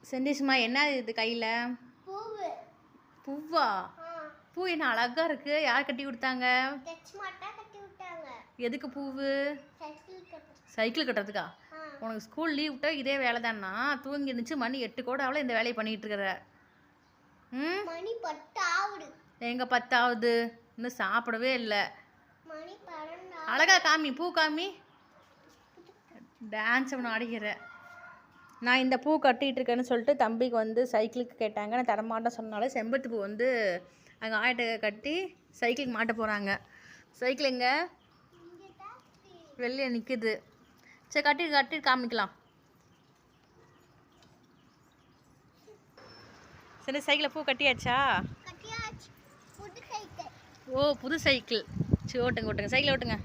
செந்திசுமா என்ன இது கையில்? பூவா? பூ என்ன அழகா இருக்கு. யார் கட்டி கொடுத்தாங்க? எதுக்கு பூவு? சைக்கிள் கட்டுறதுக்கா? உனக்கு ஸ்கூல் லீவ் விட்டா இதே வேலை தானா? தூங்கி இருந்துச்சு மணி 8 கூட அவளை இந்த வேலையை பண்ணிட்டு இருக்கிற. எங்க 10 ஆகுது? இன்னும் சாப்பிடவே இல்லை. அழகா காமி, பூ காமி. டான்ஸ் ஒன்று ஆடிக்கிற. நான் இந்த பூ கட்டிகிட்டு இருக்கேன்னு சொல்லிட்டு தம்பிக்கு வந்து சைக்கிளுக்கு கேட்டாங்க. நான் தரமாட்டேன் சொன்னாலும் செம்பருத்தி பூ வந்து அங்கே ஆயிட்ட கட்டி சைக்கிளுக்கு மாட்ட போகிறாங்க. சைக்கிள் எங்கே? வெளியே நிற்குது. சரி கட்டி காமிக்கலாம். சரி சைக்கிளில் பூ கட்டியாச்சா? ஓ புது சைக்கிள். சரி ஓட்டுங்க சைக்கிளை ஓட்டுங்க.